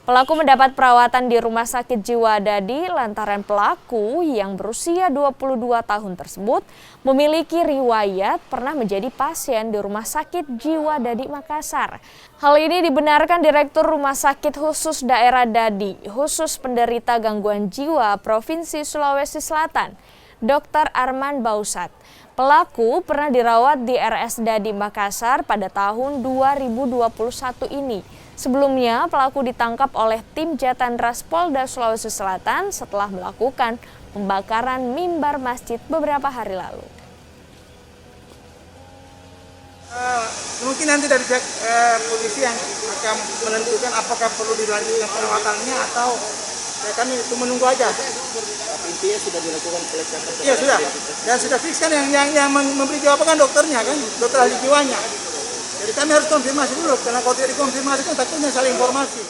Pelaku mendapat perawatan di Rumah Sakit Jiwa Dadi lantaran pelaku yang berusia 22 tahun tersebut memiliki riwayat pernah menjadi pasien di Rumah Sakit Jiwa Dadi Makassar. Hal ini dibenarkan Direktur Rumah Sakit Khusus Daerah Dadi, khusus penderita gangguan jiwa Provinsi Sulawesi Selatan, Dr. Arman Bausat. Pelaku pernah dirawat di RS Dadi Makassar pada tahun 2021 ini. Sebelumnya, pelaku ditangkap oleh tim Jatandras Polda Sulawesi Selatan setelah melakukan pembakaran mimbar masjid beberapa hari lalu. Mungkin nanti dari pihak polisi yang akan menentukan apakah perlu dilanjutkan perawatannya atau ya kami itu menunggu aja. Intinya sudah dilakukan pelacakan. Iya sudah, dan sudah fix kan yang memberi jawaban kan dokternya kan, dokter ahli jiwanya. Jadi kami harus konfirmasi dulu, karena kalau tidak dikonfirmasi kan takutnya salah informasi.